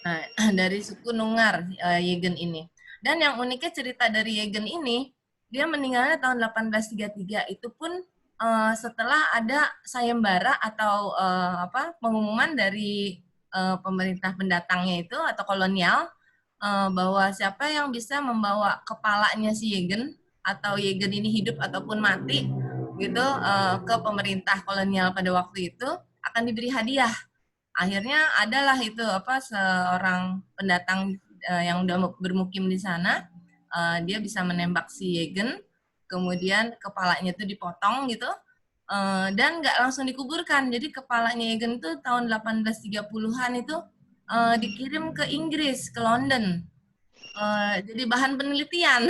Nah, dari suku Nungar, Yegen ini. Dan yang uniknya cerita dari Yegen ini, dia meninggalnya tahun 1833. Itu pun setelah ada sayembara atau pengumuman dari pemerintah pendatangnya itu atau kolonial bahwa siapa yang bisa membawa kepalanya si Yegen atau Yegen ini hidup ataupun mati gitu ke pemerintah kolonial pada waktu itu akan diberi hadiah. Akhirnya adalah itu seorang pendatang yang udah bermukim di sana, dia bisa menembak si Yegen, kemudian kepalanya itu dipotong gitu, dan nggak langsung dikuburkan. Jadi kepalanya Yegen itu tahun 1830-an itu dikirim ke Inggris, ke London, jadi bahan penelitian.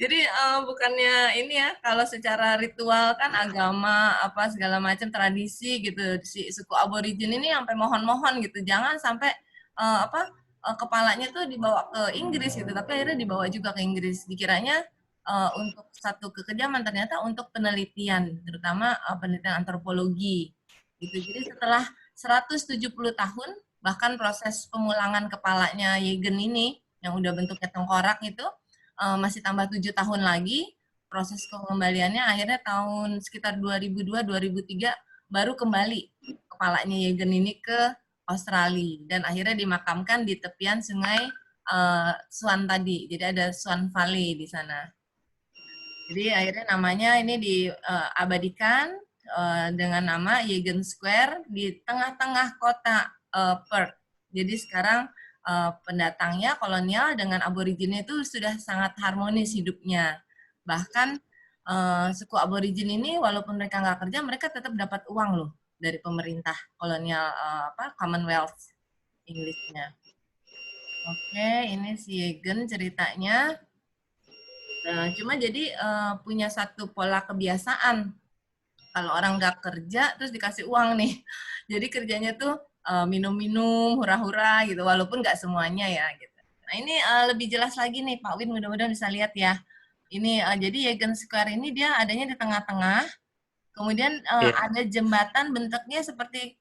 Jadi bukannya ini ya, kalau secara ritual kan agama apa segala macam tradisi gitu, si suku aborigin ini sampai mohon-mohon gitu, jangan sampai kepalanya tuh dibawa ke Inggris gitu, tapi akhirnya dibawa juga ke Inggris. Dikiranya untuk satu kekejaman, ternyata untuk penelitian, terutama penelitian antropologi gitu. Jadi setelah 170 tahun, bahkan proses pemulangan kepalanya Yegen ini yang udah bentuknya tengkorak itu masih tambah 7 tahun lagi proses pengembaliannya, akhirnya tahun sekitar 2002-2003 baru kembali kepalanya Yegen ini ke Australia dan akhirnya dimakamkan di tepian sungai Swan tadi. Jadi ada Swan Valley di sana. Jadi akhirnya namanya ini diabadikan dengan nama Yegen Square di tengah-tengah kota Perth. Jadi sekarang pendatangnya kolonial dengan aborigin itu sudah sangat harmonis hidupnya. Bahkan suku aborigin ini walaupun mereka nggak kerja, mereka tetap dapat uang loh dari pemerintah kolonial Commonwealth Inggrisnya. Oke, ini si Yegen ceritanya. Cuma jadi punya satu pola kebiasaan. Kalau orang nggak kerja terus dikasih uang nih. Jadi kerjanya tuh minum-minum, hura-hura gitu. Walaupun nggak semuanya ya gitu. Nah ini lebih jelas lagi nih Pak Win, mudah-mudahan bisa lihat ya. Ini jadi Yegen Square ini dia adanya di tengah-tengah. Kemudian Iya. ada jembatan bentuknya seperti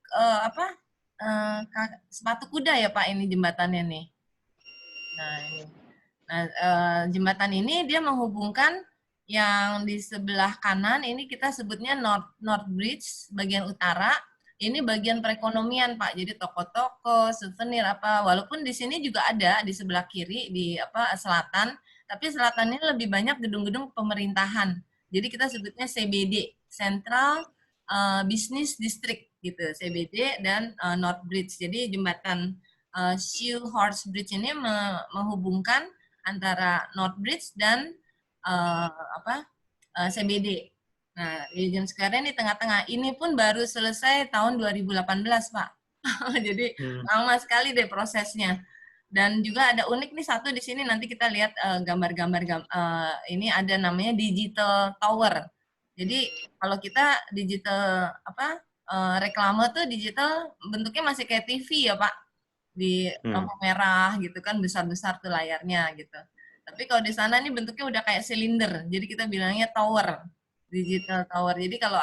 sepatu kuda ya Pak ini jembatannya nih. Nah ini. Nah, jembatan ini dia menghubungkan yang di sebelah kanan ini kita sebutnya North Bridge bagian utara. Ini bagian perekonomian, Pak. Jadi toko-toko, souvenir apa. Walaupun di sini juga ada di sebelah kiri di selatan, tapi selatan ini lebih banyak gedung-gedung pemerintahan. Jadi kita sebutnya CBD, Central Business District gitu, CBD dan North Bridge. Jadi jembatan Shoe Horse Bridge ini menghubungkan antara North Bridge dan uh, CBD. Nah, Regent Square ini tengah-tengah. Ini pun baru selesai tahun 2018, Pak. Jadi Hmm. lama sekali deh prosesnya. Dan juga ada unik nih satu di sini nanti kita lihat gambar-gambar ini ada namanya digital tower. Jadi kalau kita digital reklame tuh digital bentuknya masih kayak TV ya Pak, di Hmm. lampu merah gitu kan besar-besar tuh layarnya gitu. Tapi kalau di sana nih bentuknya udah kayak silinder, jadi kita bilangnya tower, digital tower. Jadi kalau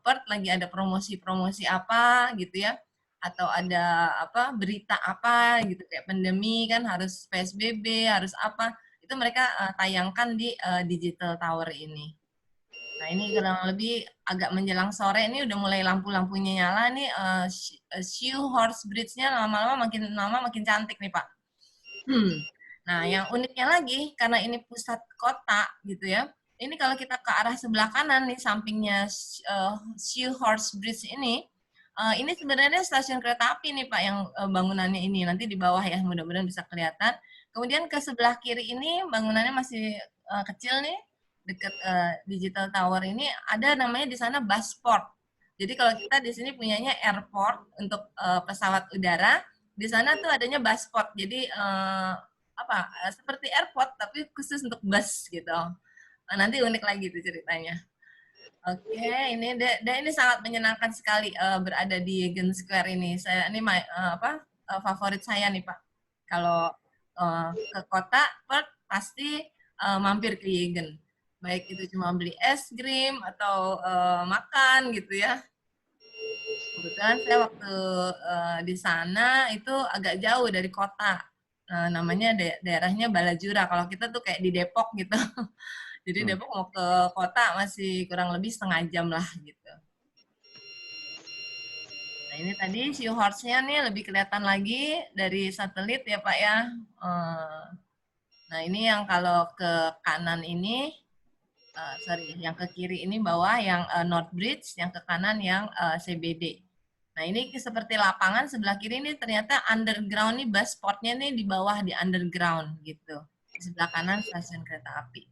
Perth lagi ada promosi-promosi apa gitu ya, atau ada berita apa gitu kayak pandemi kan harus PSBB, harus apa, itu mereka tayangkan di digital tower ini. Nah, ini kurang lebih agak menjelang sore ini udah mulai lampu-lampunya nyala nih, Shoe Horse Bridge-nya lama-lama makin cantik nih, Pak. Nah, yang uniknya lagi, karena ini pusat kota gitu ya, ini kalau kita ke arah sebelah kanan nih, sampingnya Shoe Horse Bridge ini sebenarnya stasiun kereta api nih Pak, yang bangunannya ini. Nanti di bawah ya, mudah-mudahan bisa kelihatan. Kemudian ke sebelah kiri ini, bangunannya masih kecil nih, dekat Digital Tower ini, ada namanya di sana Busport. Jadi kalau kita di sini punyanya airport untuk pesawat udara, di sana tuh adanya Busport. Jadi seperti airport tapi khusus untuk bus gitu. Nah, nanti unik lagi tuh ceritanya. Oke, ini sangat menyenangkan sekali berada di Yegen Square ini. Saya ini favorit saya nih Pak. Kalau ke kota Perth pasti mampir ke Yegen. Baik itu cuma beli es krim atau makan gitu ya. Kebetulan saya waktu di sana itu agak jauh dari kota. Namanya daerahnya Balajura. Kalau kita tuh kayak di Depok gitu. Jadi Hmm. Depok mau ke kota masih kurang lebih setengah jam lah gitu. Nah ini tadi view horse-nya nih lebih kelihatan lagi dari satelit ya Pak ya. Eh, Nah ini yang kalau ke kanan ini, sorry, yang ke kiri ini bawah yang North Bridge, yang ke kanan yang CBD. Nah ini seperti lapangan sebelah kiri ini ternyata underground nih bus spotnya nih di bawah di underground gitu. Di sebelah kanan stasiun kereta api.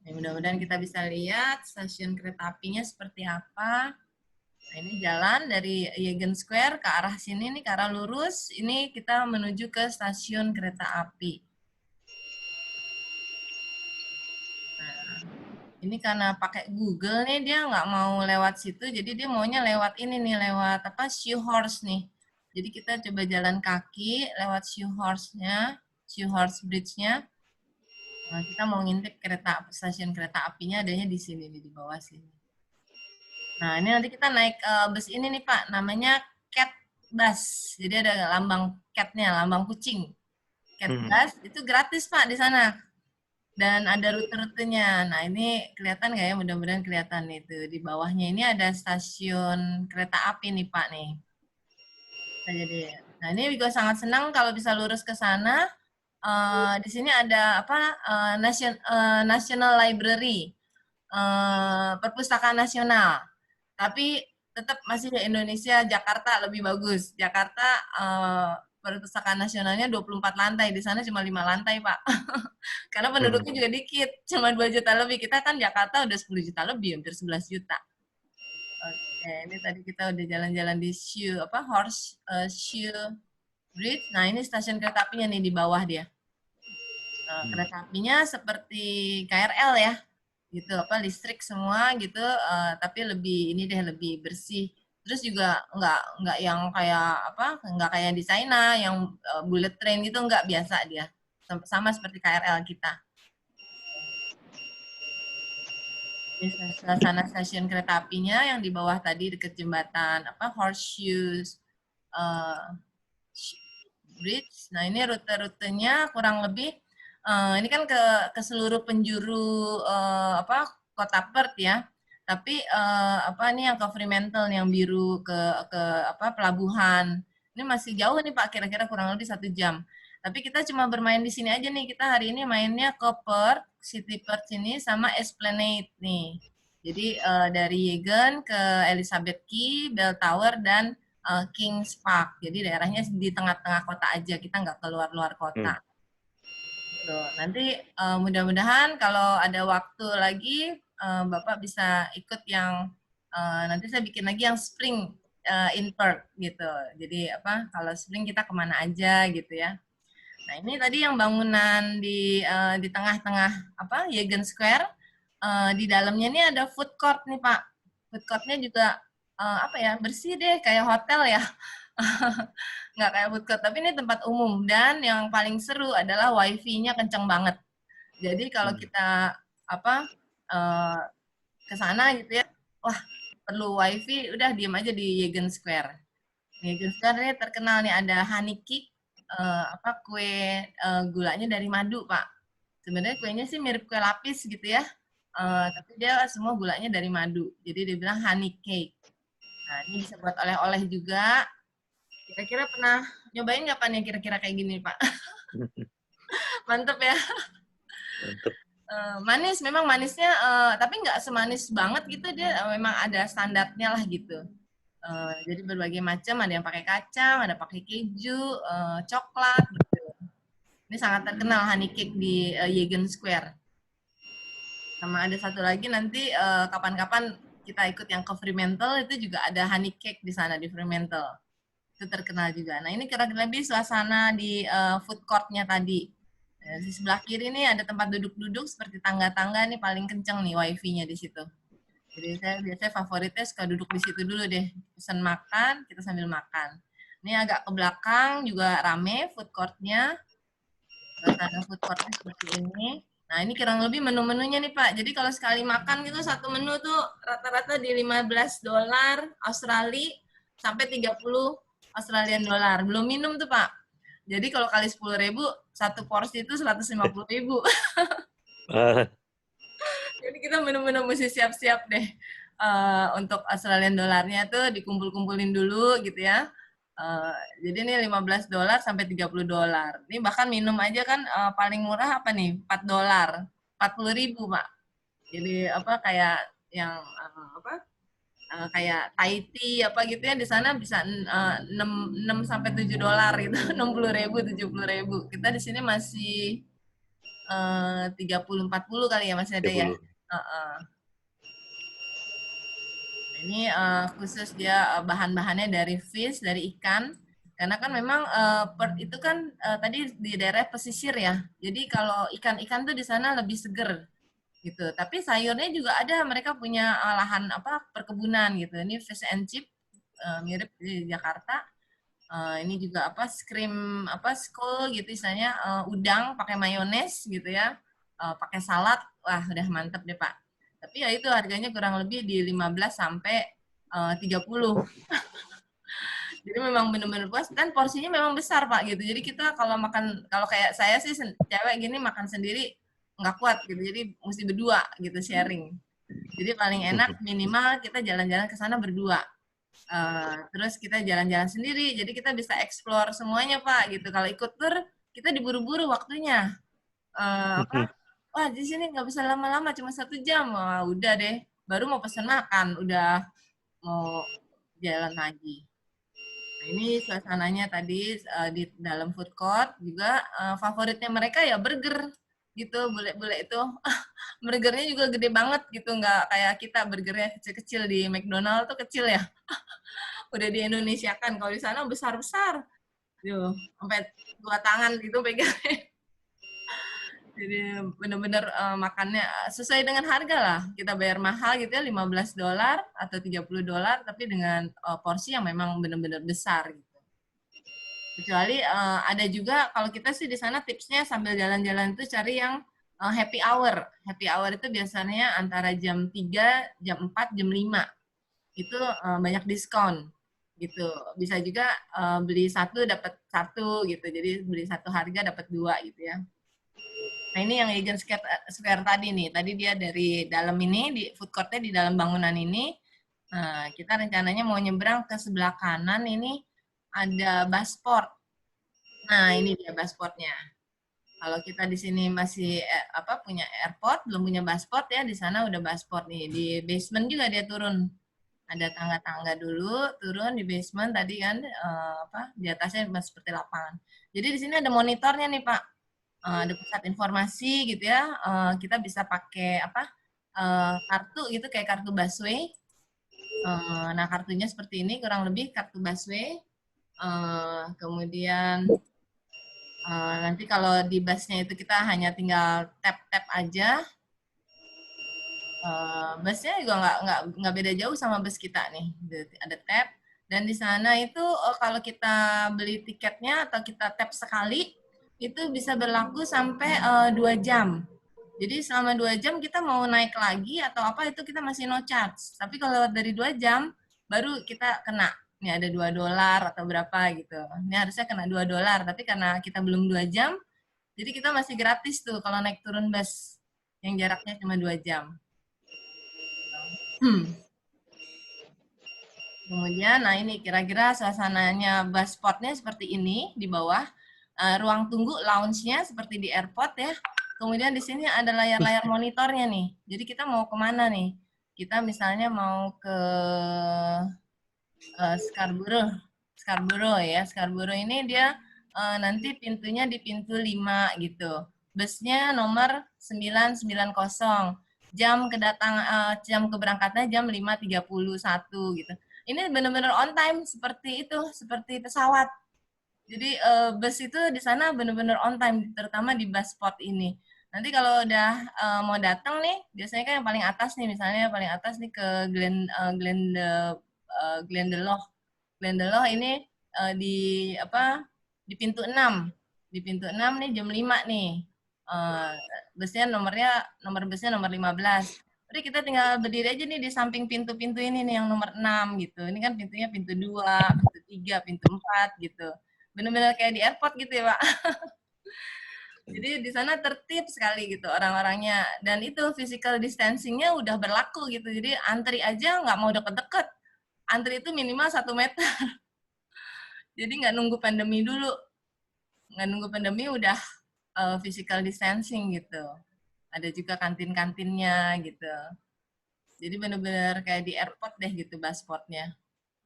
Nah, mudah-mudahan kita bisa lihat stasiun kereta apinya seperti apa. Nah, ini jalan dari Yegen Square ke arah sini nih, ke arah lurus. Ini kita menuju ke stasiun kereta api. Nah, ini karena pakai Google nih, dia nggak mau lewat situ, jadi dia maunya lewat ini nih, lewat apa, Shoe Horse nih. Jadi kita coba jalan kaki lewat Shoe Horse-nya, Shoe Horse Bridge-nya. Nah, kita mau ngintip stasiun kereta apinya adanya di sini, di bawah sini. Nah, ini nanti kita naik bus ini nih Pak, namanya Cat Bus. Jadi ada lambang cat-nya, lambang kucing. Cat Bus itu gratis Pak di sana. Dan ada rute-rutenya. Nah, ini kelihatan nggak ya? Mudah-mudahan kelihatan itu. Di bawahnya ini ada stasiun kereta api nih Pak nih. Nah, jadi, nah ini juga sangat senang kalau bisa lurus ke sana. Di sini ada apa? National Library, perpustakaan nasional. Tapi tetap masih di Indonesia, Jakarta lebih bagus. Jakarta perpustakaan nasionalnya 24 lantai, di sana cuma 5 lantai, Pak. Karena penduduknya juga dikit, cuma 2 juta lebih. Kita kan Jakarta udah 10 juta lebih, hampir 11 juta. Oke, ini tadi kita udah jalan-jalan di Shoe Bridge. Nah, ini stasiun kereta apinya nih di bawah dia. Kereta apinya seperti KRL ya, gitu apa listrik semua gitu, tapi lebih ini deh lebih bersih. Terus juga nggak yang kayak apa, nggak kayak di China yang bullet train gitu, nggak, biasa dia. Sama seperti KRL kita. Ini suasana stasiun kereta apinya yang di bawah tadi dekat jembatan apa Horseshoes uh, Bridge. Nah ini rute-rutenya kurang lebih ini kan ke seluruh penjuru apa kota Perth ya. Tapi apa ini yang ke Fremantle yang biru ke apa pelabuhan. Ini masih jauh nih Pak, kira-kira kurang lebih 1 jam. Tapi kita cuma bermain di sini aja nih. Kita hari ini mainnya ke Perth, City Perth sini sama Esplanade nih. Jadi dari Yegen ke Elizabeth Quay, Bell Tower dan Kings Park. Jadi daerahnya di tengah-tengah kota aja, kita nggak keluar-luar Hmm. kota. Tuh, nanti mudah-mudahan kalau ada waktu lagi Bapak bisa ikut yang nanti saya bikin lagi yang spring in Perth gitu. Jadi apa kalau spring kita kemana aja gitu ya. Nah ini tadi yang bangunan di tengah-tengah apa Yegen Square. Di dalamnya ini ada food court nih Pak. Food courtnya juga apa ya bersih deh kayak hotel ya. Nggak kayak food court, tapi ini tempat umum. Dan yang paling seru adalah wifi-nya kenceng banget. Jadi kalau kita apa eh, ke sana gitu ya, wah perlu wifi, udah diem aja di Yegen Square. Yegen Square ini terkenal nih ada honey cake, apa kue gulanya dari madu Pak. Sebenarnya kuenya sih mirip kue lapis gitu ya, tapi dia semua gulanya dari madu. Jadi dia bilang honey cake. Nah ini bisa buat oleh-oleh juga. Kira-kira pernah nyobain nggak Pak nih kira-kira kayak gini Pak? Mantep ya. Mantap. Manis, memang manisnya, tapi nggak semanis banget gitu dia. Memang ada standarnya lah gitu. Jadi berbagai macam, ada yang pakai kacang, ada pakai keju, coklat gitu. Ini sangat terkenal honey cake di Yegen Square. Sama ada satu lagi nanti kapan-kapan kita ikut yang ke Fremantle itu juga ada honey cake di sana di Fremantle. Itu terkenal juga. Nah ini kira-kira lebih suasana di food court-nya tadi. Di sebelah kiri nih ada tempat duduk-duduk seperti tangga-tangga nih paling kenceng nih wifi-nya di situ. Jadi saya biasanya favoritnya suka duduk di situ dulu deh. Pesan makan, kita sambil makan. Ini agak ke belakang juga rame food court-nya. Suasana food court-nya seperti ini. Nah ini kurang lebih menu-menunya nih Pak. Jadi kalau sekali makan gitu satu menu tuh rata-rata di $15 Australia. sampai 30 Australian dollar. Belum minum tuh, Pak. Jadi kalau kali 10.000, satu porsi itu 150.000. Ah, Jadi kita benar-benar mesti siap-siap deh untuk Australian dollarnya tuh dikumpul-kumpulin dulu gitu ya. Eh, jadi ini 15 dolar sampai 30 dolar. Ini bahkan minum aja kan paling murah apa nih? 4 dolar. 40.000, Pak. Jadi apa kayak yang apa kayak Thai tea apa gitu ya di sana bisa 6 sampai 7 dolar gitu. 60.000, 70.000. Kita di sini masih 30-40 kali ya masih ada ya. 30. Ini khusus dia bahan-bahannya dari fish, dari ikan. Karena kan memang itu kan tadi di daerah pesisir ya. Jadi kalau ikan-ikan tuh di sana lebih seger gitu. Tapi sayurnya juga ada, mereka punya lahan apa perkebunan gitu. Ini fish and chip mirip di Jakarta. Ini juga apa skrim apa skol gitu misalnya udang pakai mayones gitu ya. Pakai salad. Wah, udah mantep deh, Pak. Tapi ya itu harganya kurang lebih di 15 sampai 30. Jadi memang benar-benar puas dan porsinya memang besar, Pak gitu. Jadi kita kalau makan kalau kayak saya sih cewek gini makan sendiri nggak kuat gitu. Jadi mesti berdua gitu sharing. Jadi paling enak minimal kita jalan-jalan ke sana berdua. Terus kita jalan-jalan sendiri, jadi kita bisa explore semuanya, Pak gitu. Kalau ikut tur kita diburu-buru waktunya. Apa? Wah, di sini nggak bisa lama-lama, cuma 1 jam. Wah, udah deh. Baru mau pesan makan, udah mau jalan lagi. Nah, ini suasananya tadi di dalam food court juga favoritnya mereka ya burger gitu, bule-bule itu burgernya juga gede banget gitu, nggak kayak kita burgernya kecil-kecil di McDonald tuh kecil ya, udah di Indonesia kan, kalau di sana besar-besar, tuh sampai 2 tangan gitu pegang. Jadi bener-bener makannya sesuai dengan harga lah. Kita bayar mahal gitu ya, 15 dolar atau 30 dolar, tapi dengan porsi yang memang bener-bener besar gitu. Kecuali ada juga kalau kita sih di sana tipsnya sambil jalan-jalan itu cari yang happy hour. Happy hour itu biasanya antara jam 3, jam 4, jam 5. Itu banyak diskon gitu. Bisa juga beli satu dapat satu gitu. Jadi beli satu harga dapat dua gitu ya. Nah, ini yang Egan Square tadi nih. Tadi dia dari dalam ini, di food court-nya di dalam bangunan ini. Nah, kita rencananya mau nyebrang ke sebelah kanan ini ada Busport. Nah, ini dia Busport-nya. Kalau kita di sini masih apa punya airport, belum punya Busport ya, di sana udah Busport nih. Di basement juga dia turun. Ada tangga-tangga dulu, turun di basement tadi kan apa di atasnya seperti lapangan. Jadi di sini ada monitornya nih, Pak. Ada pusat informasi gitu ya. Kita bisa pakai apa kartu gitu kayak kartu busway. Nah kartunya seperti ini kurang lebih kartu busway. Kemudian nanti kalau di busnya itu kita hanya tinggal tap-tap aja. Busnya juga nggak beda jauh sama bus kita nih. Ada tap dan di sana itu kalau kita beli tiketnya atau kita tap sekali itu bisa berlaku sampai 2 jam. Jadi selama 2 jam kita mau naik lagi atau apa itu kita masih no charge. Tapi kalau dari 2 jam baru kita kena. Ini ada 2 dolar atau berapa gitu. Ini harusnya kena 2 dolar. Tapi karena kita belum 2 jam, jadi kita masih gratis tuh kalau naik turun bus yang jaraknya cuma 2 jam. Kemudian, nah ini kira-kira suasananya bus spotnya seperti ini di bawah. Ruang tunggu lounge-nya seperti di airport ya. Kemudian di sini ada layar-layar monitornya nih. Jadi kita mau kemana nih? Kita misalnya mau ke Scarborough. Scarborough ya. Scarborough ini dia nanti pintunya di pintu 5 gitu. Busnya nomor 990. Jam keberangkatnya jam 5.31 gitu. Ini benar-benar on time seperti itu, seperti pesawat. Jadi bus itu di sana benar-benar on time, terutama di bus spot ini. Nanti kalau udah mau datang nih, biasanya kan yang paling atas nih, misalnya paling atas nih ke Glendalough. Glendalough ini di apa di pintu 6. Di pintu 6 nih jam 5 nih. Uh, busnya nomor busnya nomor 15. Udah kita tinggal berdiri aja nih di samping pintu-pintu ini nih yang nomor 6 gitu. Ini kan pintunya pintu 2, pintu 3, pintu 4 gitu. Bener-bener kayak di airport gitu ya, Pak. Jadi di sana tertib sekali gitu orang-orangnya. Dan itu physical distancing-nya udah berlaku gitu. Jadi antri aja nggak mau deket-deket. Antri itu minimal 1 meter. Jadi nggak nunggu pandemi dulu. Nggak nunggu pandemi udah physical distancing gitu. Ada juga kantin-kantinnya gitu. Jadi bener-bener kayak di airport deh gitu pasportnya.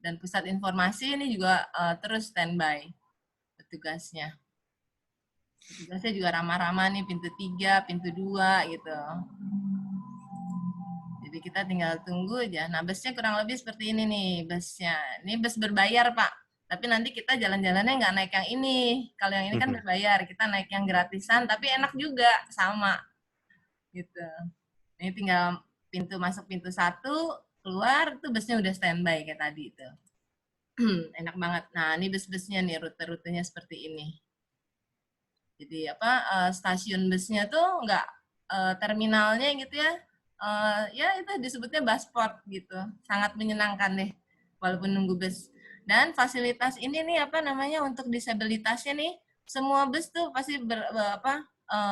Dan pusat informasi ini juga terus standby petugasnya. Petugasnya juga ramah-ramah nih pintu 3, pintu 2 gitu. Jadi kita tinggal tunggu aja. Nah, busnya kurang lebih seperti ini nih busnya. Ini bus berbayar, Pak. Tapi nanti kita jalan-jalannya nggak naik yang ini. Kalau yang ini kan berbayar, kita naik yang gratisan, tapi enak juga, sama. Gitu. Ini tinggal pintu masuk pintu 1, keluar, tuh busnya udah standby kayak tadi itu. Enak banget. Nah, ini bus-busnya nih, rute-rutenya seperti ini. Jadi stasiun busnya tuh nggak terminalnya gitu ya, ya itu disebutnya busport gitu, sangat menyenangkan deh walaupun nunggu bus. Dan fasilitas ini nih untuk disabilitasnya nih semua bus tuh pasti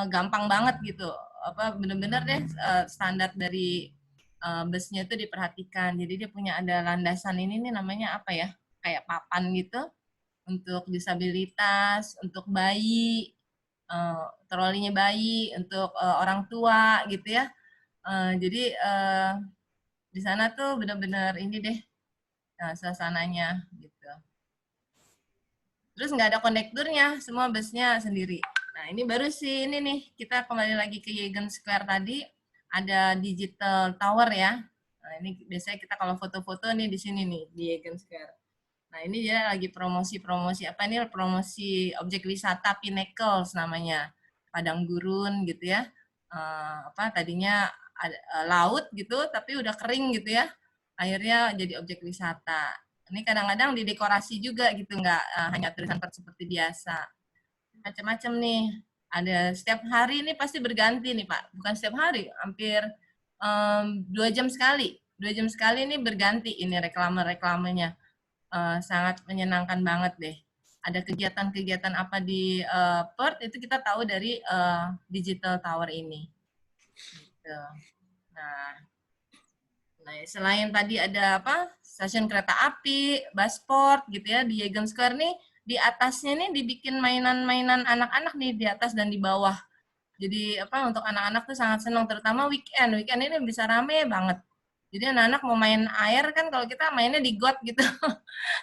gampang banget gitu, bener-bener deh standar dari busnya itu diperhatikan. Jadi dia punya ada landasan ini nih namanya apa ya, kayak papan gitu untuk disabilitas, untuk bayi, trolinya bayi, untuk orang tua gitu ya. Jadi di sana tuh benar-benar ini deh suasananya gitu. Terus nggak ada kondekturnya, semua busnya sendiri. Nah ini baru sih ini nih kita kembali lagi ke Yegan Square tadi, ada digital tower ya. Nah ini biasanya kita kalau foto-foto nih di sini nih di Yegan Square. Nah, ini dia lagi promosi-promosi apa ini promosi objek wisata Pinnacles namanya. Padang gurun gitu ya. Tadinya ada, laut gitu tapi udah kering gitu ya. Akhirnya jadi objek wisata. Ini kadang-kadang didekorasi juga gitu, nggak hanya tulisan seperti biasa. Macam-macam nih. Ada setiap hari ini pasti berganti nih Pak. Bukan setiap hari, hampir 2 jam sekali. 2 jam sekali ini berganti ini reklame-reklamenya. Sangat menyenangkan banget deh. Ada kegiatan-kegiatan apa di Perth itu kita tahu dari digital tower ini. Gitu. Nah, selain tadi ada stasiun kereta api, busport gitu ya di Yegan Square nih, di atasnya nih dibikin mainan-mainan anak-anak nih di atas dan di bawah. Jadi untuk anak-anak tuh sangat senang, terutama weekend. Weekend ini bisa rame banget. Jadi anak-anak mau main air kan kalau kita mainnya di got gitu.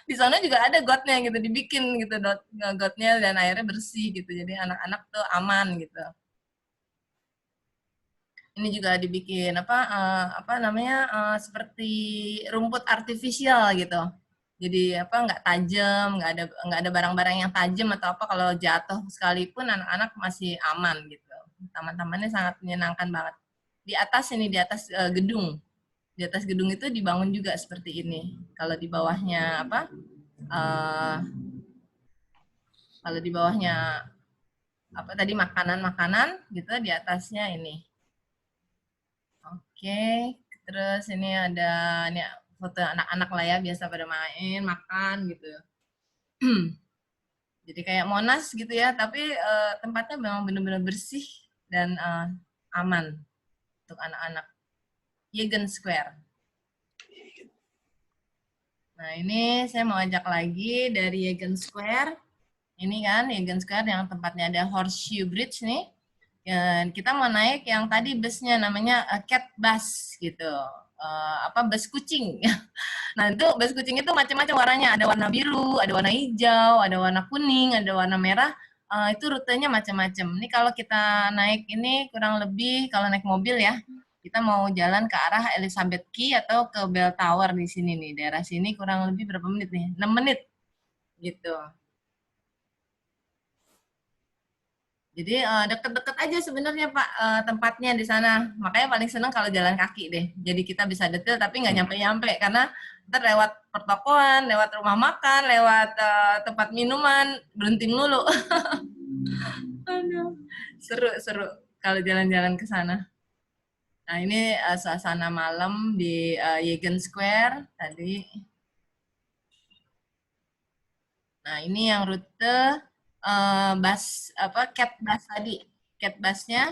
Di sana juga ada gotnya gitu, dibikin gitu gotnya dan airnya bersih gitu. Jadi anak-anak tuh aman gitu. Ini juga dibikin seperti rumput artifisial gitu. Jadi nggak tajam, nggak ada barang-barang yang tajam atau apa, kalau jatuh sekalipun anak-anak masih aman gitu. Taman-tamannya sangat menyenangkan banget. Di atas ini di atas gedung. Di atas gedung itu dibangun juga seperti ini. Kalau di bawahnya uh, kalau di bawahnya tadi makanan-makanan gitu, di atasnya ini. Oke, terus ini ada ini foto anak-anak lah ya, biasa pada main, makan gitu. Jadi kayak Monas gitu ya, tapi tempatnya memang benar-benar bersih dan aman untuk anak-anak. Yegan Square. Nah ini saya mau ajak lagi dari Yegan Square. Ini kan Yegan Square yang tempatnya ada Horseshoe Bridge nih. Dan kita mau naik yang tadi busnya namanya cat bus gitu. Bus kucing. Nah, itu bus kucing itu macam-macam warnanya. Ada warna biru, ada warna hijau, ada warna kuning, ada warna merah. Itu rutenya macam-macam. Ini kalau kita naik ini kurang lebih kalau naik mobil ya, kita mau jalan ke arah Elizabeth Quay atau ke Bell Tower di sini nih. Daerah sini kurang lebih berapa menit nih? 6 menit gitu. Jadi deket-deket aja sebenarnya Pak tempatnya di sana. Makanya paling seneng kalau jalan kaki deh. Jadi kita bisa detail tapi nggak nyampe-nyampe karena ntar lewat pertokoan, lewat rumah makan, lewat tempat minuman, berhenti mulu. Aduh, seru-seru kalau jalan-jalan ke sana. Nah, ini suasana malam di Yegen Square tadi. Nah, ini yang rute bus apa cat bus tadi. Cat busnya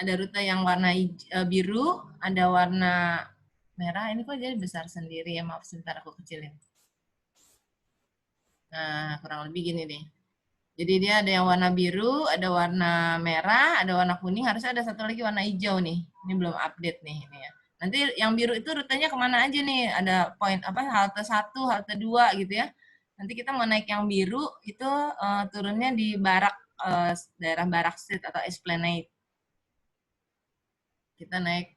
ada rute yang warna biru, ada warna merah. Ini kok jadi besar sendiri ya, maaf sebentar aku kecilin. Nah, kurang lebih gini nih. Jadi dia ada yang warna biru, ada warna merah, ada warna kuning, harusnya ada satu lagi warna hijau nih. Ini belum update nih ini ya. Nanti yang biru itu rutenya kemana aja nih? Ada poin apa halte 1, halte 2 gitu ya. Nanti kita mau naik yang biru itu turunnya di Barak daerah Barak Street atau Esplanade. Kita naik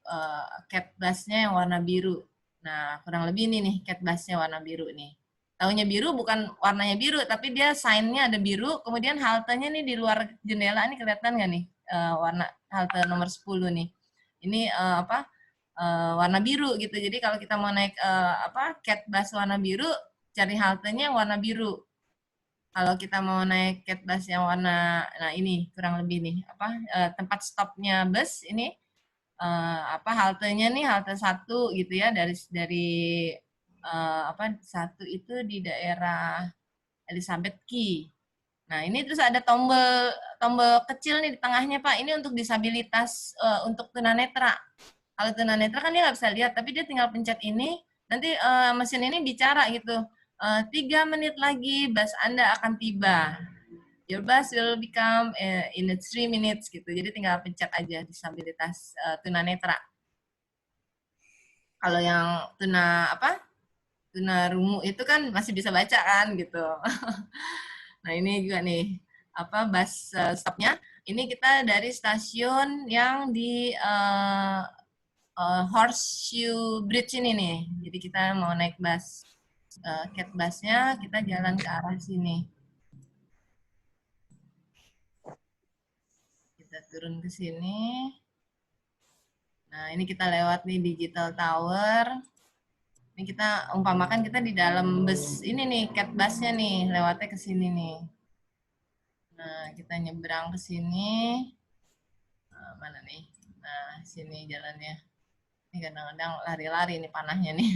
cat busnya yang warna biru. Nah, kurang lebih ini nih cat busnya warna biru nih. Taunya biru bukan warnanya biru, tapi dia sign-nya ada biru, kemudian haltenya nih di luar jendela ini kelihatan nggak nih warna halte nomor 10 nih. Ini apa? Warna biru gitu. Jadi kalau kita mau naik apa cat bus warna biru, cari haltenya yang warna biru. Kalau kita mau naik cat bus yang warna, nah ini kurang lebih nih apa tempat stopnya bus ini apa haltenya nih halte 1 gitu ya dari apa 1 itu di daerah Elizabeth Key. Nah, ini terus ada tombol tombol kecil nih di tengahnya, Pak. Ini untuk disabilitas untuk tunanetra. Kalau tunanetra kan dia nggak bisa lihat, tapi dia tinggal pencet ini, nanti mesin ini bicara gitu. 3 menit lagi bus Anda akan tiba. Your bus will become in 3 minutes gitu. Jadi tinggal pencet aja disabilitas tunanetra. Kalau yang tuna apa? Tuna rungu itu kan masih bisa baca kan gitu. Nah, ini juga nih apa bus stopnya. Ini kita dari stasiun yang di Horseshoe Bridge ini nih. Jadi kita mau naik bus cat busnya, kita jalan ke arah sini. Kita turun ke sini. Nah, ini kita lewat nih Digital Tower. Ini kita umpamakan kita di dalam bus ini nih, cat busnya nih, lewatnya ke sini nih. Nah, kita nyebrang ke sini. Mana nih? Nah, sini jalannya. Ini kadang-kadang lari-lari nih panahnya nih.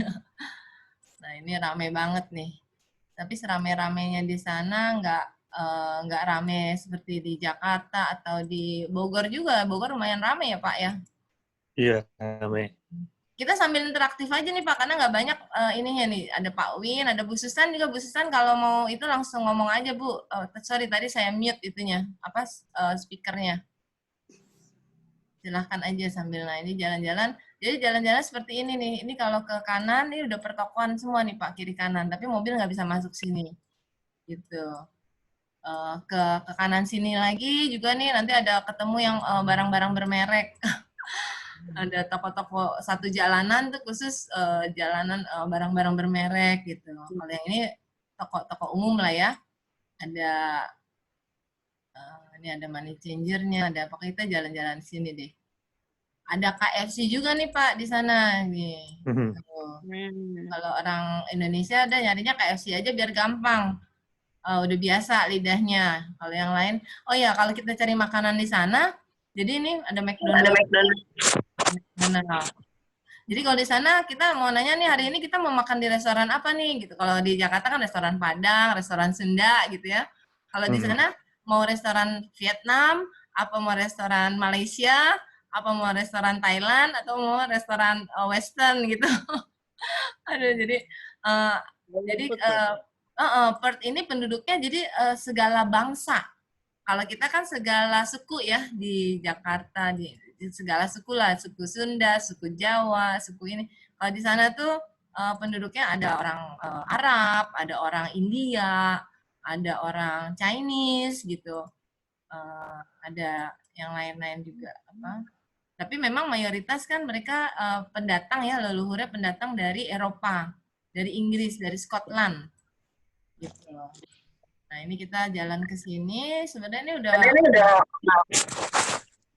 Nah, ini rame banget nih. Tapi serame-ramenya di sana nggak rame seperti di Jakarta atau di Bogor juga. Bogor lumayan rame ya Pak ya. Iya, rame. Kita sambil interaktif aja nih Pak, karena nggak banyak ininya nih. Ada Pak Win, ada Bu Susan juga. Bu Susan kalau mau itu langsung ngomong aja Bu. Sorry tadi saya mute itunya, apa speakernya. Silahkan aja sambil nah ini jalan-jalan. Jadi jalan-jalan seperti ini nih. Ini kalau ke kanan ini udah pertokoan semua nih Pak kiri kanan. Tapi mobil nggak bisa masuk sini. Gitu. Ke kanan sini lagi juga nih nanti ada ketemu yang barang-barang bermerek. Ada toko-toko satu jalanan tuh khusus jalanan barang-barang bermerek gitu. Kalau yang ini toko-toko umum lah ya. Ada ini ada money changernya, ada pokoknya kita jalan-jalan sini deh. Ada KFC juga nih Pak di sana nih. Kalau orang Indonesia ada nyarinya KFC aja biar gampang. Udah biasa lidahnya. Kalau yang lain, oh ya kalau kita cari makanan di sana, jadi ini ada Ada McDonald. McDonald. Jadi kalau di sana kita mau nanya nih hari ini kita mau makan di restoran apa nih gitu. Kalau di Jakarta kan restoran Padang, restoran Sunda gitu ya. Kalau di sana mau restoran Vietnam, apa mau restoran Malaysia, apa mau restoran Thailand atau mau restoran Western gitu. Aduh uh, jadi Perth ini penduduknya jadi segala bangsa. Kalau kita kan segala suku ya di Jakarta, di segala suku lah, suku Sunda, suku Jawa, suku ini. Kalau di sana tuh penduduknya ada orang Arab, ada orang India, ada orang Chinese gitu, ada yang lain-lain juga apa. Tapi memang mayoritas kan mereka pendatang ya, leluhurnya pendatang dari Eropa, dari Inggris, dari Scotland gitu. Nah, ini kita jalan ke sini. Sebenarnya ini udah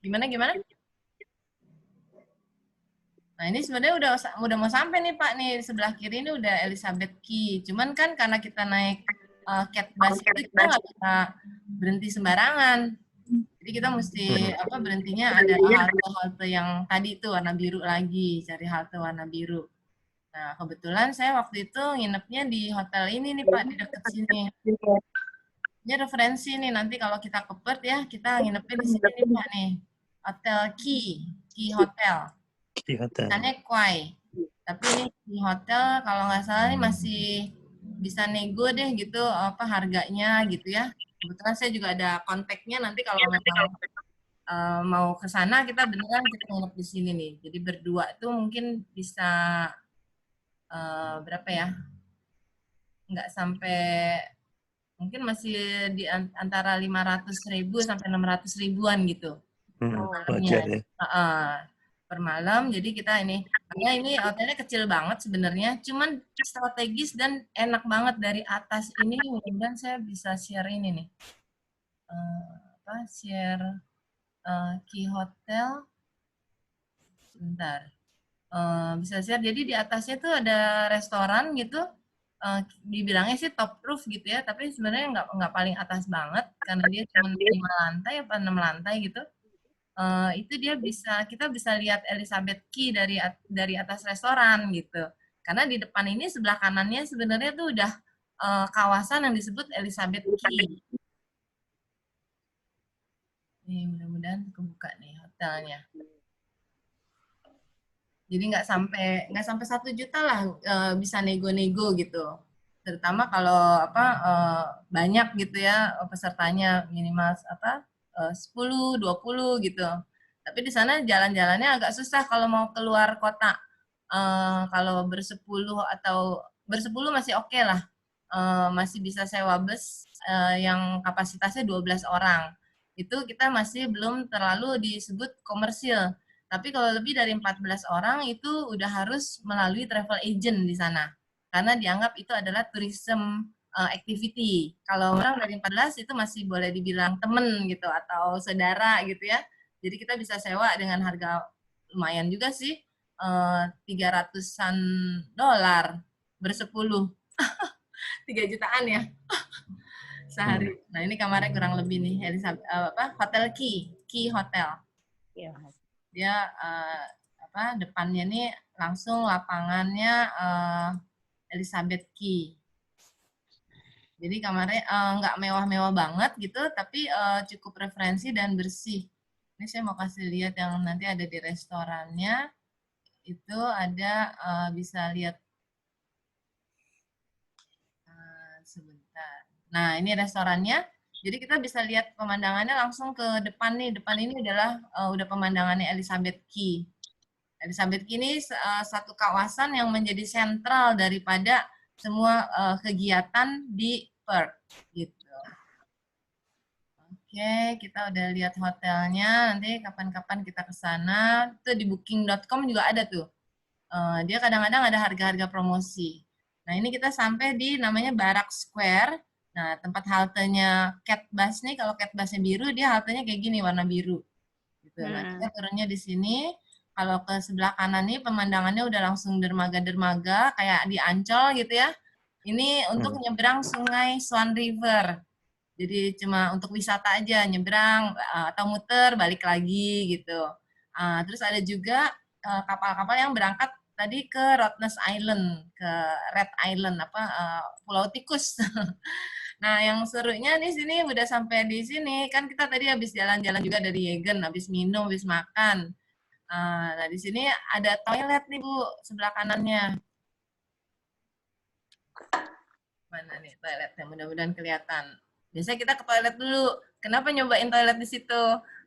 gimana gimana? Nah, ini sebenarnya udah mau sampai nih Pak nih. Sebelah kiri ini udah Elizabeth Key. Cuman kan karena kita naik cat bus itu kita nggak bisa berhenti sembarangan. Jadi kita mesti Hmm. berhentinya ada halte-halte yang tadi itu warna biru lagi, cari halte warna biru. Nah, kebetulan saya waktu itu nginepnya di hotel ini nih Pak, di dekat sini. Ini referensi nih, nanti kalau kita ke Perth ya, kita nginepnya di sini nih Pak nih. Hotel Key Hotel. Di hotel. Misalnya Kwai. Tapi ini di hotel kalau nggak salah nih masih bisa nego deh gitu harganya gitu ya. Kebetulan saya juga ada kontaknya, nanti kalau memang mau ke sana kita beneran kita nginep di sini nih. Jadi berdua tuh mungkin bisa berapa ya? Nggak sampai, mungkin masih di antara 500.000 sampai 600 ribuan gitu malamnya. Wajar ya. Per malam. Jadi kita ini, karena ini hotelnya kecil banget sebenarnya, cuman strategis dan enak banget dari atas ini. Mudah-mudahan saya bisa share ini nih, share Key Hotel. Bentar. Bisa share. Jadi di atasnya tuh ada restoran gitu. Dibilangnya sih top roof gitu ya, tapi sebenarnya nggak paling atas banget karena dia cuma 5 lantai apa 6 lantai gitu. Itu dia kita bisa lihat Elizabeth Key dari atas restoran gitu. Karena di depan ini sebelah kanannya sebenarnya tuh udah kawasan yang disebut Elizabeth Key. Nih, mudah-mudahan kebuka nih hotelnya. Jadi nggak sampai 1 juta lah bisa nego-nego gitu. Terutama kalau banyak gitu ya pesertanya, minimal 10, 20 gitu. Tapi di sana jalan-jalannya agak susah kalau mau keluar kota. Kalau bersepuluh masih oke lah. Masih bisa sewa bus yang kapasitasnya 12 orang. Itu kita masih belum terlalu disebut komersil. Tapi kalau lebih dari 14 orang itu udah harus melalui travel agent di sana. Karena dianggap itu adalah tourism activity. Kalau orang dari 14 itu masih boleh dibilang temen gitu atau saudara gitu ya. Jadi kita bisa sewa dengan harga lumayan juga sih, 300-an dolar bersepuluh. 3 jutaan ya sehari. Nah, ini kamarnya kurang lebih nih, Hotel Key Hotel. Dia depannya nih langsung lapangannya Elizabeth Key. Jadi kamarnya nggak mewah-mewah banget gitu, tapi cukup referensi dan bersih. Ini saya mau kasih lihat yang nanti ada di restorannya. Itu ada bisa lihat sebentar. Nah, ini restorannya. Jadi kita bisa lihat pemandangannya langsung ke depan nih. Depan ini adalah udah pemandangannya Elizabeth Key. Elizabeth Key ini satu kawasan yang menjadi sentral daripada semua kegiatan di Perth gitu. Oke, kita udah lihat hotelnya. Nanti kapan-kapan kita ke sana. Itu di booking.com juga ada tuh. Dia kadang-kadang ada harga-harga promosi. Nah, ini kita sampai di namanya Barak Square. Nah, tempat haltenya Cat Bus nih, kalau Cat Busnya biru, dia haltenya kayak gini, warna biru. Gitu. Nah, kita turunnya di sini. Kalau ke sebelah kanan nih, pemandangannya udah langsung dermaga-dermaga, kayak di Ancol gitu ya. Ini untuk nyebrang sungai Swan River. Jadi cuma untuk wisata aja, nyebrang atau muter, balik lagi gitu. Terus ada juga kapal-kapal yang berangkat tadi ke Rottnest Island, ke Red Island, Pulau Tikus. Nah, yang serunya di sini udah sampai di sini, kan kita tadi habis jalan-jalan juga dari Yegen, habis minum, habis makan. Nah, di sini ada toilet nih Bu, sebelah kanannya. Mana nih toiletnya? Mudah-mudahan kelihatan. Biasanya kita ke toilet dulu. Kenapa nyobain toilet di situ?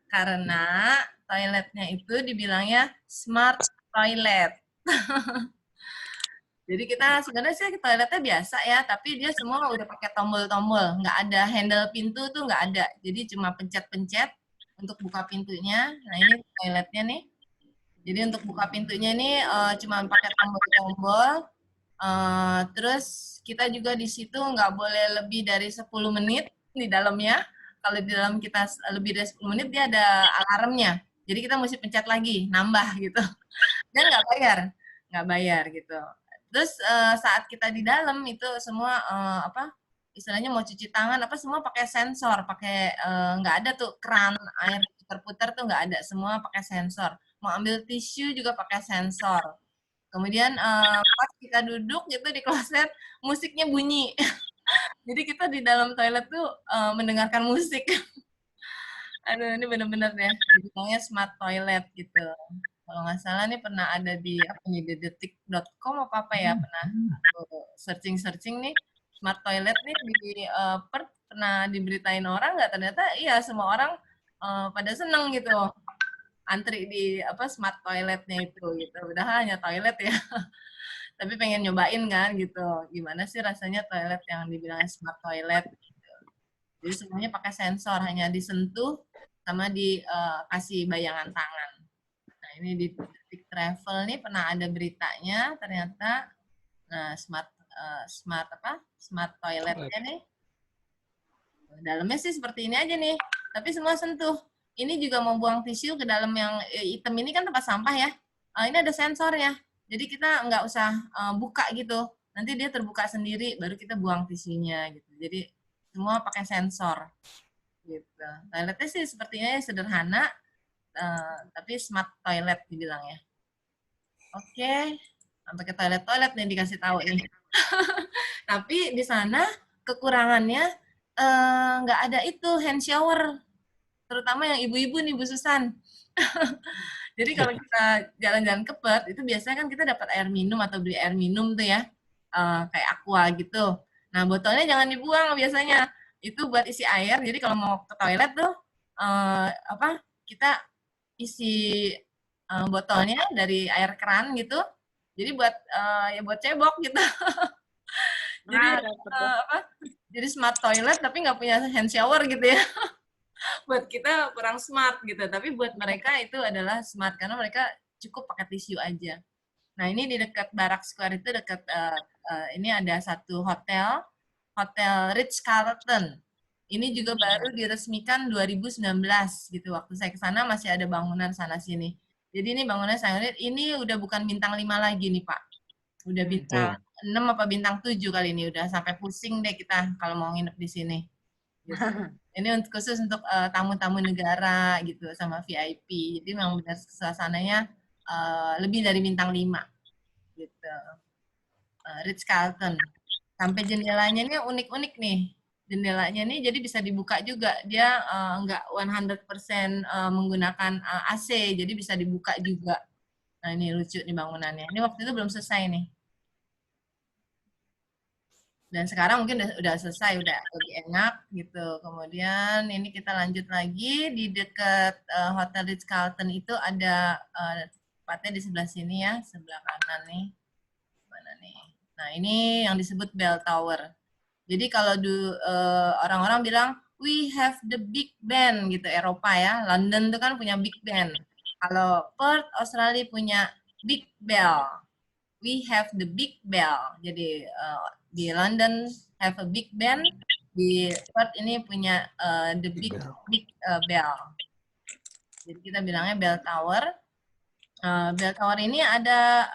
Karena toiletnya itu dibilangnya smart toilet. Jadi kita sebenarnya sih toiletnya biasa ya, tapi dia semua udah pakai tombol-tombol, nggak ada handle pintu tuh nggak ada. Jadi cuma pencet-pencet untuk buka pintunya. Nah ini toiletnya nih. Jadi untuk buka pintunya ini cuma pakai tombol-tombol. Terus kita juga di situ nggak boleh lebih dari 10 menit di dalamnya. Kalau di dalam kita lebih dari 10 menit dia ada alarmnya. Jadi kita mesti pencet lagi, nambah gitu. Dan nggak bayar gitu. Terus saat kita di dalam itu semua istilahnya mau cuci tangan apa semua pakai sensor, pakai nggak ada tuh keran air putar-putar tuh nggak ada, semua pakai sensor. Mau ambil tisu juga pakai sensor. Kemudian pas kita duduk gitu di kloset, musiknya bunyi. Jadi kita di dalam toilet tuh mendengarkan musik. Aduh, ini bener-bener deh, dibilangnya smart toilet gitu. Kalau nggak salah nih pernah ada di apa nih, di detik.com apa ya, pernah aku searching-searching nih, smart toilet nih di Perth pernah diberitain orang nggak, ternyata iya semua orang pada seneng gitu, antri di apa smart toiletnya itu gitu. Padahal hanya toilet ya, tapi pengen nyobain kan gitu. Gimana sih rasanya toilet yang dibilang smart toilet? Jadi semuanya pakai sensor, hanya disentuh sama dikasih bayangan tangan. Nah, ini di Detik Travel nih pernah ada beritanya, ternyata nah smart apa? Smart toiletnya nih. Dalamnya sih seperti ini aja nih, tapi semua sentuh. Ini juga mau buang tisu ke dalam yang hitam ini kan tempat sampah ya. Ini ada sensornya. Jadi kita nggak usah buka gitu. Nanti dia terbuka sendiri, baru kita buang tisunya gitu. Jadi semua pakai sensor gitu. Toiletnya sih sepertinya sederhana, tapi smart toilet dibilangnya. Oke, sampai ke toilet-toilet nih dikasih tahu nih. Tapi di sana kekurangannya nggak ada itu hand shower, terutama yang ibu-ibu nih Bu Susan. Jadi kalau kita jalan-jalan ke Perth itu biasanya kan kita dapat air minum atau beli air minum tuh ya, kayak aqua gitu. Nah botolnya jangan dibuang biasanya, itu buat isi air. Jadi kalau mau ke toilet tuh apa kita isi botolnya dari air keran gitu. Jadi buat ya buat cebok gitu. Jadi apa? Jadi smart toilet tapi nggak punya hand shower gitu ya. Buat kita kurang smart gitu. Tapi buat mereka itu adalah smart karena mereka cukup pakai tisu aja. Nah ini di dekat Barak Square itu dekat ini ada satu hotel, Hotel Ritz Carlton. Ini juga baru diresmikan 2019 gitu. Waktu saya ke sana masih ada bangunan sana sini. Jadi ini bangunan saya lihat ini udah bukan bintang 5 lagi nih Pak. Udah bintang 6 apa bintang 7 kali ini. Udah sampai pusing deh kita kalau mau nginep di sini. Gitu. Ini khusus untuk tamu-tamu negara gitu sama VIP. Jadi memang benar suasananya lebih dari bintang 5 gitu. Ritz Carlton. Sampai jendelanya ini unik-unik nih. Jendelanya nih jadi bisa dibuka juga. Dia nggak 100% menggunakan AC, jadi bisa dibuka juga. Nah ini lucu nih bangunannya. Ini waktu itu belum selesai nih. Dan sekarang mungkin udah selesai, udah lebih enak gitu. Kemudian ini kita lanjut lagi di dekat Hotel Ritz Carlton itu ada tempatnya di sebelah sini ya, sebelah kanan nih. Mana nih? Nah ini yang disebut Bell Tower. Jadi kalau orang-orang bilang we have the Big Ben gitu Eropa ya, London itu kan punya Big Ben. Kalau Perth Australia punya Big Bell. We have the Big Bell. Jadi di London have a Big Ben, di Perth ini punya the Big Bell. Jadi kita bilangnya Bell Tower. Bell Tower ini ada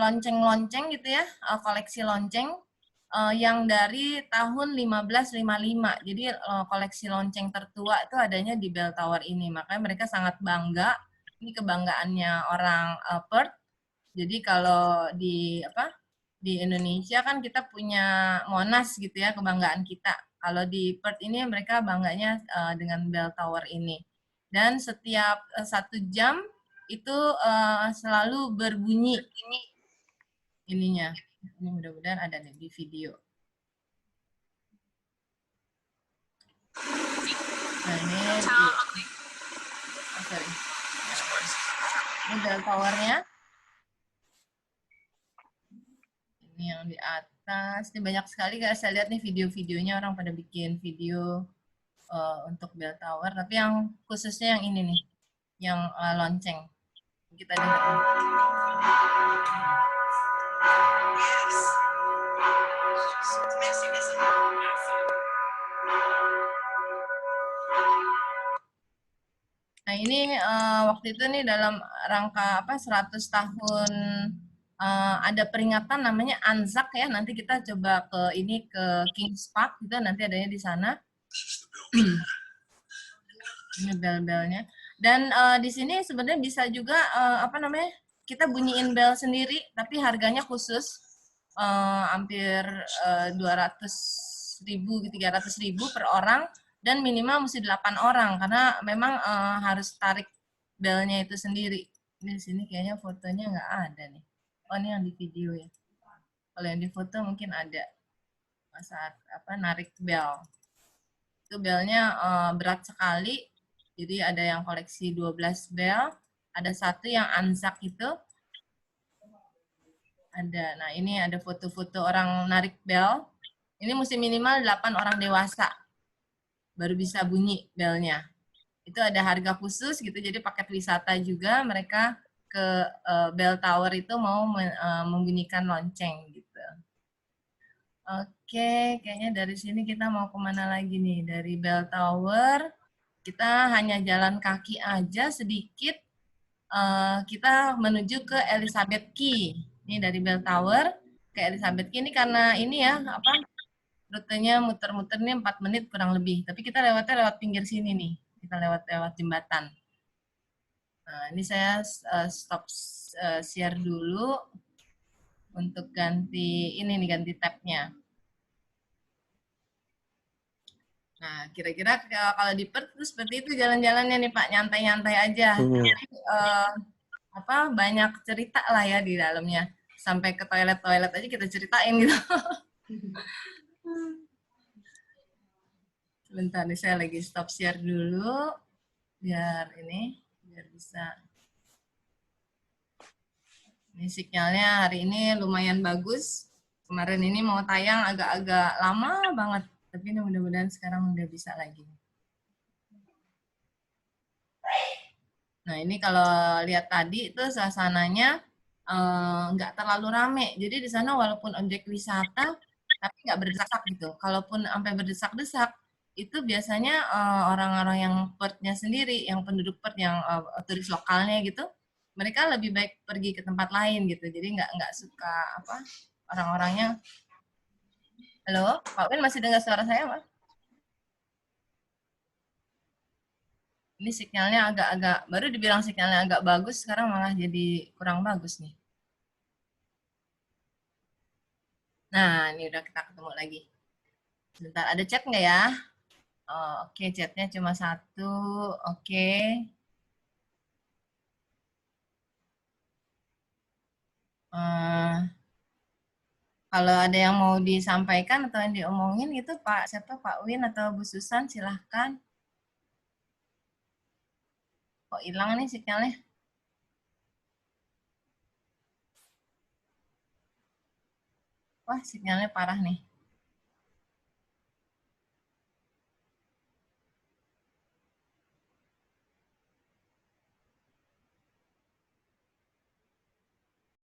lonceng-lonceng gitu ya, koleksi lonceng yang dari tahun 1555. Jadi koleksi lonceng tertua itu adanya di Bell Tower ini. Makanya mereka sangat bangga. Ini kebanggaannya orang Perth. Jadi kalau di apa di Indonesia kan kita punya Monas gitu ya, kebanggaan kita. Kalau di Perth ini mereka bangganya dengan Bell Tower ini. Dan setiap 1 jam itu selalu berbunyi ininya. Ini mudah-mudahan ada nih di video. Nah ini sorry. Ini Bell Towernya. Ini yang di atas. Ini banyak sekali guys. Saya lihat nih video-videonya orang pada bikin video untuk Bell Tower. Tapi yang khususnya yang ini nih, yang lonceng. Kita dengar. Nah ini waktu itu nih dalam rangka apa 100 tahun ada peringatan namanya Anzac ya. Nanti kita coba ke Kings Park gitu, nanti adanya di sana. Ini bel-belnya. Dan di sini sebenarnya bisa juga apa namanya? Kita bunyiin bel sendiri, tapi harganya khusus hampir 200.000, 300.000 per orang, dan minimal mesti 8 orang karena memang harus tarik belnya itu sendiri. Ini di sini kayaknya fotonya nggak ada nih. Oh, ini yang di video ya. Kalau yang di foto mungkin ada saat apa narik bel. Itu belnya berat sekali. Jadi ada yang koleksi 12 bel, ada satu yang Anzac itu. Ada. Nah, ini ada foto-foto orang narik bel. Ini mesti minimal 8 orang dewasa baru bisa bunyi belnya. Itu ada harga khusus gitu. Jadi paket wisata juga mereka ke bell tower itu mau membunyikan lonceng gitu. Oke, kayaknya dari sini kita mau kemana lagi nih? Dari bell tower, kita hanya jalan kaki aja sedikit. Kita menuju ke Elizabeth Key. Ini dari bell tower ke Elizabeth Key. Ini karena ini ya, apa rutenya muter-muter nih 4 menit kurang lebih. Tapi kita lewatnya lewat pinggir sini nih. Kita lewat jembatan. Nah, ini saya stop share dulu untuk ganti ini nih, ganti tab-nya. Nah, kira-kira kalau di Perth itu seperti itu jalan-jalannya nih Pak, nyantai-nyantai aja. Apa banyak cerita lah ya di dalamnya. Sampai ke toilet-toilet aja kita ceritain gitu. Sebentar nih saya lagi stop share dulu biar bisa. Ini sinyalnya hari ini lumayan bagus. Kemarin ini mau tayang agak-agak lama banget, tapi mudah-mudahan sekarang udah bisa lagi. Nah, ini kalau lihat tadi itu suasananya nggak terlalu rame. Jadi di sana walaupun objek wisata, tapi nggak berdesak gitu. Kalaupun sampai berdesak-desak, itu biasanya orang-orang yang Perth-nya sendiri, yang penduduk Perth, yang turis lokalnya gitu, mereka lebih baik pergi ke tempat lain gitu. Jadi nggak suka apa orang-orangnya. Halo, Pak Win masih dengar suara saya, Pak? Ini sinyalnya agak-agak, baru dibilang sinyalnya agak bagus, sekarang malah jadi kurang bagus nih. Nah, ini udah kita ketemu lagi. Sebentar, ada chat nggak ya? Oh, oke, chatnya cuma satu. Oke. Kalau ada yang mau disampaikan atau yang diomongin gitu, Pak, siapa Pak Win atau Bu Susan, silahkan. Kok hilang nih sinyalnya? Wah, sinyalnya parah nih.